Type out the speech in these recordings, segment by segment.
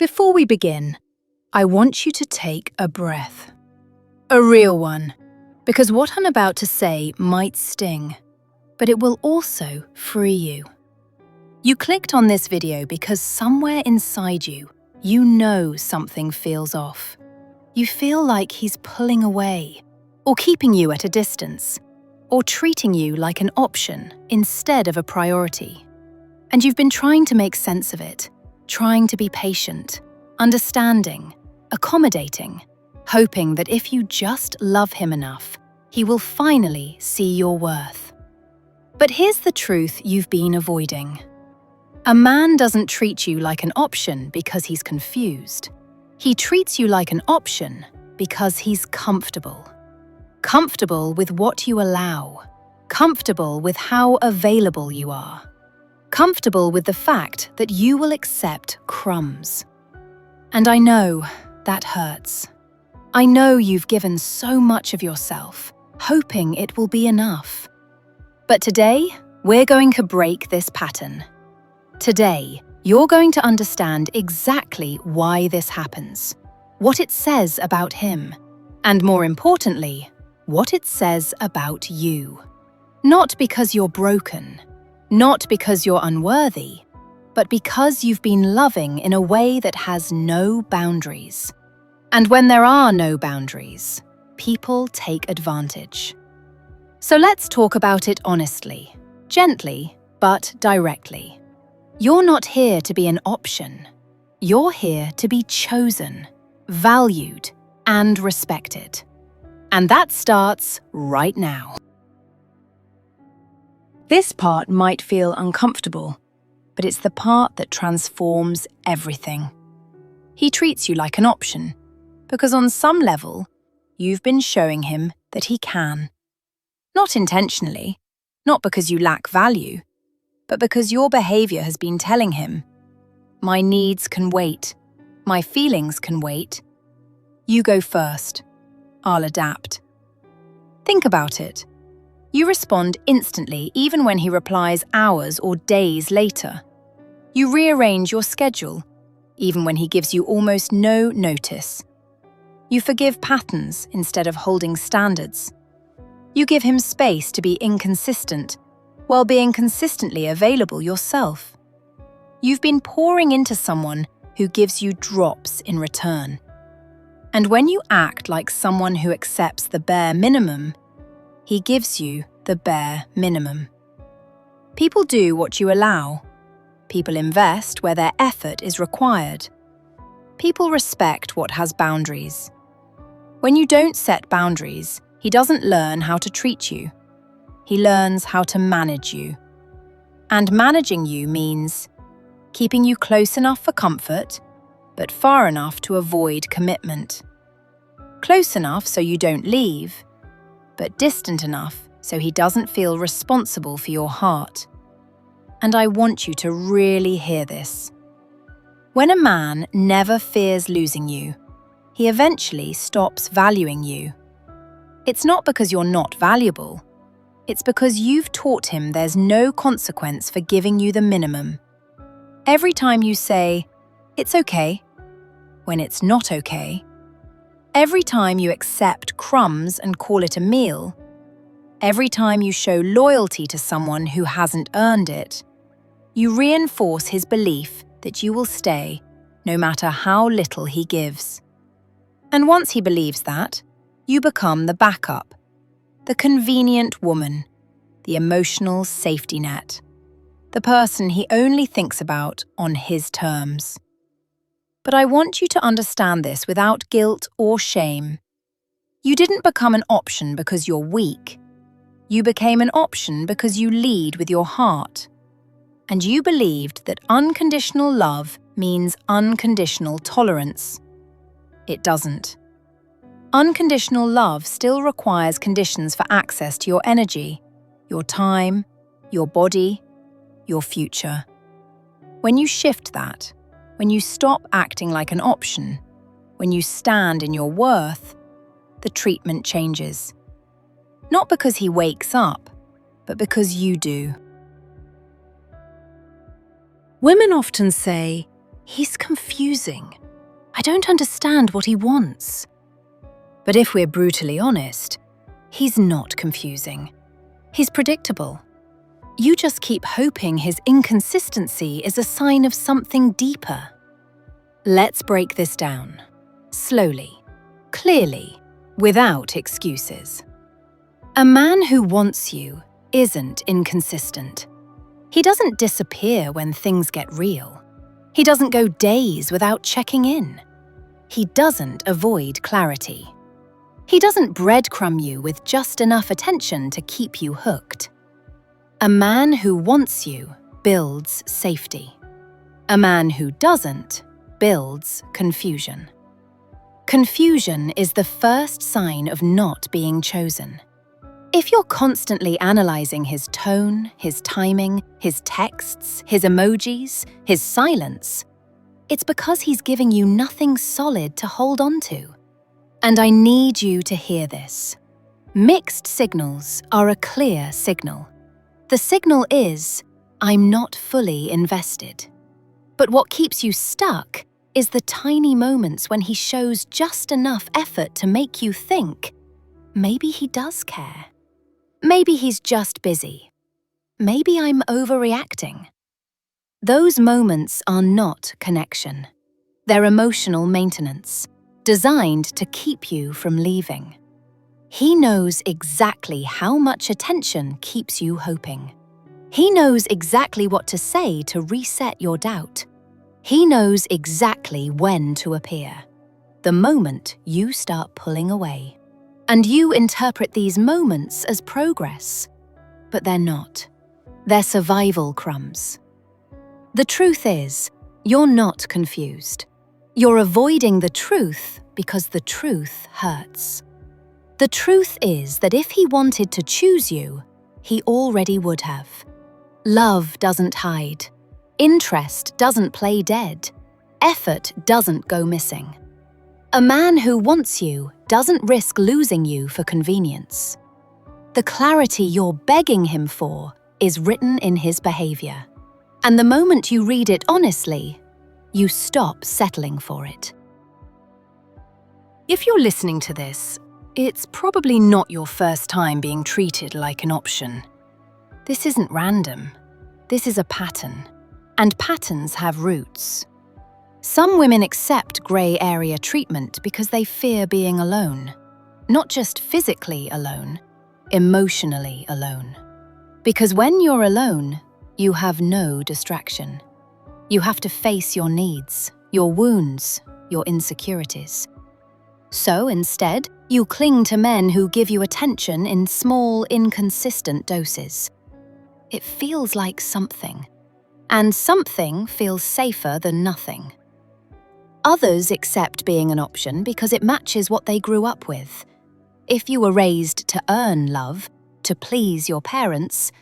Before we begin, I want you to take a breath. A real one, because what I'm about to say might sting, but it will also free you. You clicked on this video because somewhere inside you, you know something feels off. You feel like he's pulling away, or keeping you at a distance, or treating you like an option instead of a priority. And you've been trying to make sense of it, trying to be patient, understanding, accommodating, hoping that if you just love him enough, he will finally see your worth. But here's the truth you've been avoiding. A man doesn't treat you like an option because he's confused. He treats you like an option because he's comfortable. Comfortable with what you allow. Comfortable with how available you are. Comfortable with the fact that you will accept crumbs. And I know that hurts. I know you've given so much of yourself, hoping it will be enough. But today, we're going to break this pattern. Today, you're going to understand exactly why this happens, what it says about him, and more importantly, what it says about you. Not because you're broken, not because you're unworthy, but because you've been loving in a way that has no boundaries. And when there are no boundaries, people take advantage. So let's talk about it honestly, gently, but directly. You're not here to be an option. You're here to be chosen, valued, and respected. And that starts right now. This part might feel uncomfortable, but it's the part that transforms everything. He treats you like an option, because on some level, you've been showing him that he can. Not intentionally, not because you lack value, but because your behavior has been telling him, my needs can wait, my feelings can wait. You go first, I'll adapt. Think about it. You respond instantly even when he replies hours or days later. You rearrange your schedule, even when he gives you almost no notice. You forgive patterns instead of holding standards. You give him space to be inconsistent, while being consistently available yourself. You've been pouring into someone who gives you drops in return. And when you act like someone who accepts the bare minimum, he gives you the bare minimum. People do what you allow. People invest where their effort is required. People respect what has boundaries. When you don't set boundaries, he doesn't learn how to treat you. He learns how to manage you. And managing you means keeping you close enough for comfort, but far enough to avoid commitment. Close enough so you don't leave, but distant enough so he doesn't feel responsible for your heart. And I want you to really hear this. When a man never fears losing you, he eventually stops valuing you. It's not because you're not valuable. It's because you've taught him there's no consequence for giving you the minimum. Every time you say, it's okay, when it's not okay, every time you accept crumbs and call it a meal, every time you show loyalty to someone who hasn't earned it, you reinforce his belief that you will stay no matter how little he gives. And once he believes that, you become the backup, the convenient woman, the emotional safety net, the person he only thinks about on his terms. But I want you to understand this without guilt or shame. You didn't become an option because you're weak. You became an option because you lead with your heart. And you believed that unconditional love means unconditional tolerance. It doesn't. Unconditional love still requires conditions for access to your energy, your time, your body, your future. When you shift that, when you stop acting like an option, when you stand in your worth, the treatment changes. Not because he wakes up, but because you do. Women often say, He's confusing. I don't understand what he wants. But if we're brutally honest, he's not confusing. He's predictable. You just keep hoping his inconsistency is a sign of something deeper. Let's break this down. Slowly, clearly, without excuses. A man who wants you isn't inconsistent. He doesn't disappear when things get real. He doesn't go days without checking in. He doesn't avoid clarity. He doesn't breadcrumb you with just enough attention to keep you hooked. A man who wants you builds safety. A man who doesn't builds confusion. Confusion is the first sign of not being chosen. If you're constantly analyzing his tone, his timing, his texts, his emojis, his silence, it's because he's giving you nothing solid to hold on to. And I need you to hear this. Mixed signals are a clear signal. The signal is, I'm not fully invested. But what keeps you stuck is the tiny moments when he shows just enough effort to make you think, maybe he does care. Maybe he's just busy. Maybe I'm overreacting. Those moments are not connection. They're emotional maintenance, designed to keep you from leaving. He knows exactly how much attention keeps you hoping. He knows exactly what to say to reset your doubt. He knows exactly when to appear, the moment you start pulling away. And you interpret these moments as progress, but they're not. They're survival crumbs. The truth is, you're not confused. You're avoiding the truth because the truth hurts. The truth is that if he wanted to choose you, he already would have. Love doesn't hide. Interest doesn't play dead. Effort doesn't go missing. A man who wants you doesn't risk losing you for convenience. The clarity you're begging him for is written in his behavior. And the moment you read it honestly, you stop settling for it. If you're listening to this, it's probably not your first time being treated like an option. This isn't random. This is a pattern. And patterns have roots. Some women accept grey area treatment because they fear being alone. Not just physically alone, emotionally alone. Because when you're alone, you have no distraction. You have to face your needs, your wounds, your insecurities. So instead, you cling to men who give you attention in small, inconsistent doses. It feels like something. And something feels safer than nothing. Others accept being an option because it matches what they grew up with. If you were raised to earn love, to please your parents,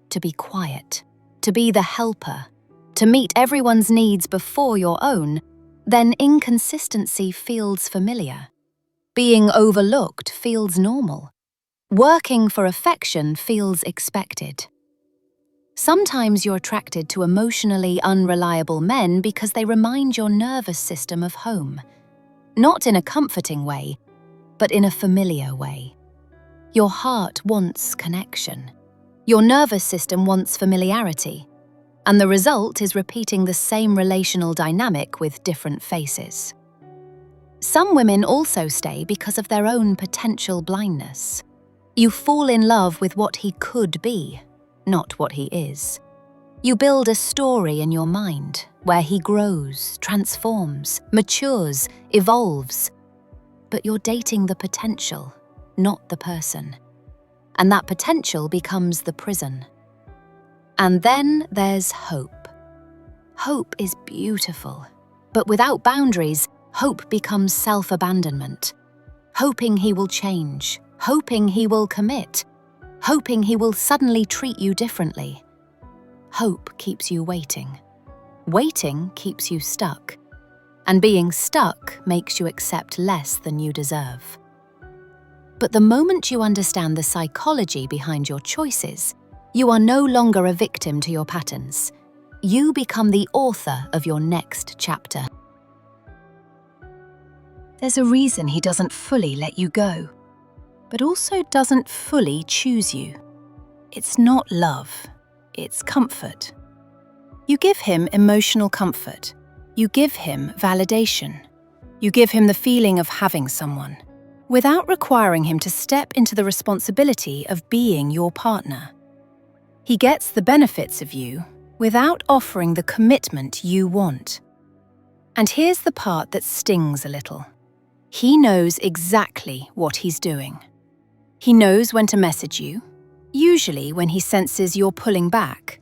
to be quiet, to be the helper, to meet everyone's needs before your own, then inconsistency feels familiar. Being overlooked feels normal. Working for affection feels expected. Sometimes you're attracted to emotionally unreliable men because they remind your nervous system of home. Not in a comforting way, but in a familiar way. Your heart wants connection. Your nervous system wants familiarity. And the result is repeating the same relational dynamic with different faces. Some women also stay because of their own potential blindness. You fall in love with what he could be, not what he is. You build a story in your mind where he grows, transforms, matures, evolves. But you're dating the potential, not the person. And that potential becomes the prison. And then there's hope. Hope is beautiful, but without boundaries, hope becomes self-abandonment. Hoping he will change, hoping he will commit, hoping he will suddenly treat you differently. Hope keeps you waiting. Waiting keeps you stuck. And being stuck makes you accept less than you deserve. But the moment you understand the psychology behind your choices, you are no longer a victim to your patterns. You become the author of your next chapter. There's a reason he doesn't fully let you go, but also doesn't fully choose you. It's not love, it's comfort. You give him emotional comfort. You give him validation. You give him the feeling of having someone, without requiring him to step into the responsibility of being your partner. He gets the benefits of you without offering the commitment you want. And here's the part that stings a little. He knows exactly what he's doing. He knows when to message you, usually when he senses you're pulling back.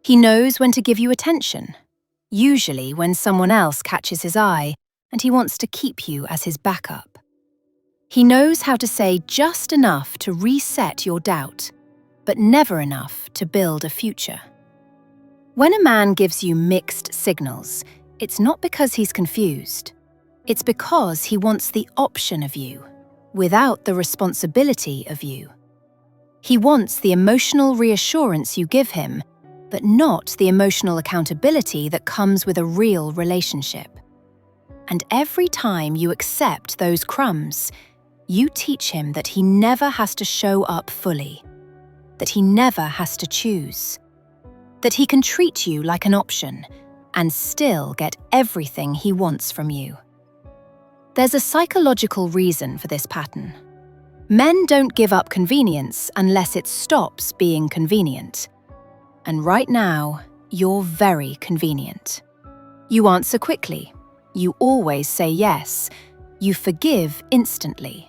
He knows when to give you attention, usually when someone else catches his eye and he wants to keep you as his backup. He knows how to say just enough to reset your doubt, but never enough to build a future. When a man gives you mixed signals, it's not because he's confused. It's because he wants the option of you, without the responsibility of you. He wants the emotional reassurance you give him, but not the emotional accountability that comes with a real relationship. And every time you accept those crumbs, you teach him that he never has to show up fully, that he never has to choose, that he can treat you like an option and still get everything he wants from you. There's a psychological reason for this pattern. Men don't give up convenience unless it stops being convenient. And right now, you're very convenient. You answer quickly. You always say yes. You forgive instantly.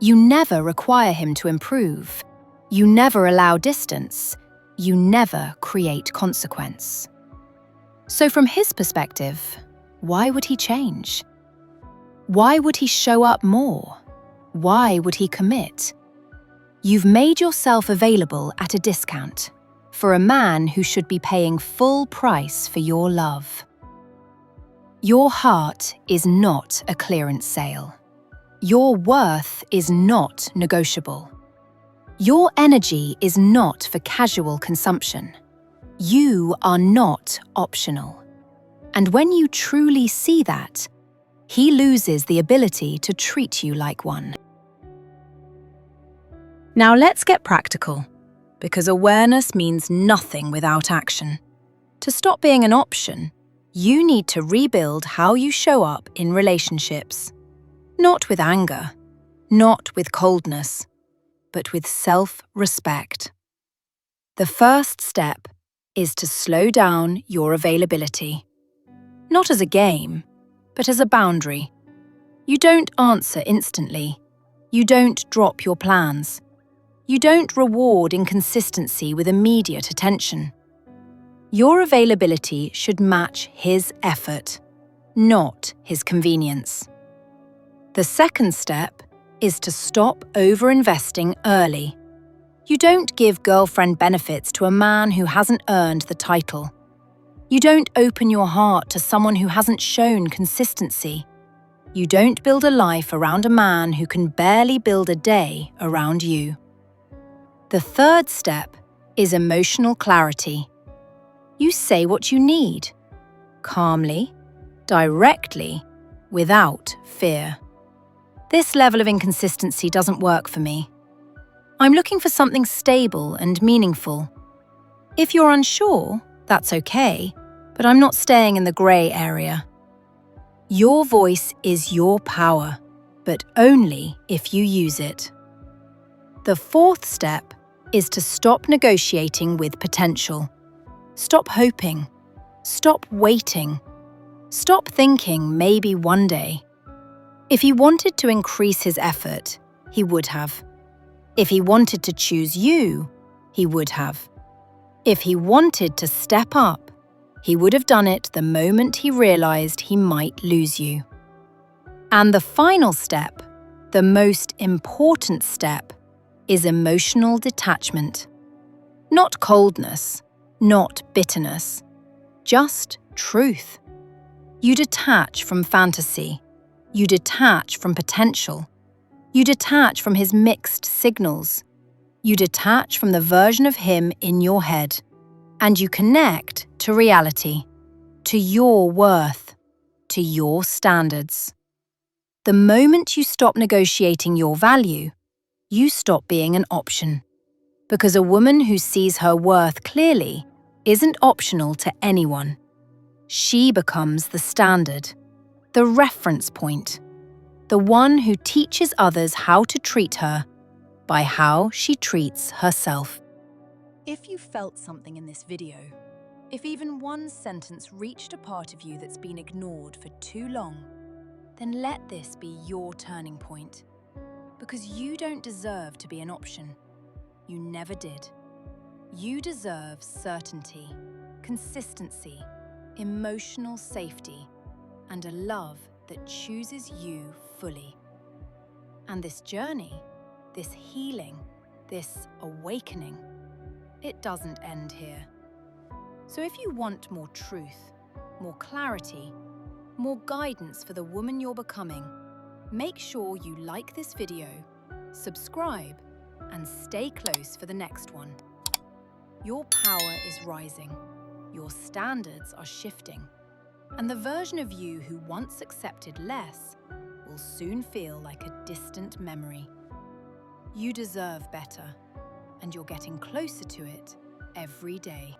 You never require him to improve. You never allow distance. You never create consequence. So from his perspective, why would he change? Why would he show up more? Why would he commit? You've made yourself available at a discount for a man who should be paying full price for your love. Your heart is not a clearance sale. Your worth is not negotiable. Your energy is not for casual consumption. You are not optional. And when you truly see that, he loses the ability to treat you like one. Now let's get practical, because awareness means nothing without action. To stop being an option, you need to rebuild how you show up in relationships. Not with anger, not with coldness, but with self-respect. The first step is to slow down your availability. Not as a game, but as a boundary. You don't answer instantly. You don't drop your plans. You don't reward inconsistency with immediate attention. Your availability should match his effort, not his convenience. The second step is to stop over-investing early. You don't give girlfriend benefits to a man who hasn't earned the title. You don't open your heart to someone who hasn't shown consistency. You don't build a life around a man who can barely build a day around you. The third step is emotional clarity. You say what you need, calmly, directly, without fear. This level of inconsistency doesn't work for me. I'm looking for something stable and meaningful. If you're unsure, that's okay, but I'm not staying in the grey area. Your voice is your power, but only if you use it. The fourth step is to stop negotiating with potential. Stop hoping. Stop waiting. Stop thinking maybe one day. If he wanted to increase his effort, he would have. If he wanted to choose you, he would have. If he wanted to step up, he would have done it the moment he realized he might lose you. And the final step, the most important step, is emotional detachment. Not coldness, not bitterness, just truth. You detach from fantasy. You detach from potential. You detach from his mixed signals. You detach from the version of him in your head. And you connect to reality, to your worth, to your standards. The moment you stop negotiating your value, you stop being an option. Because a woman who sees her worth clearly isn't optional to anyone. She becomes the standard, the reference point, the one who teaches others how to treat her by how she treats herself. If you felt something in this video, if even one sentence reached a part of you that's been ignored for too long, then let this be your turning point. Because you don't deserve to be an option. You never did. You deserve certainty, consistency, emotional safety, and a love that chooses you fully. And this journey, this healing, this awakening, it doesn't end here. So if you want more truth, more clarity, more guidance for the woman you're becoming, make sure you like this video, subscribe, and stay close for the next one. Your power is rising, your standards are shifting, and the version of you who once accepted less will soon feel like a distant memory. You deserve better, and you're getting closer to it every day.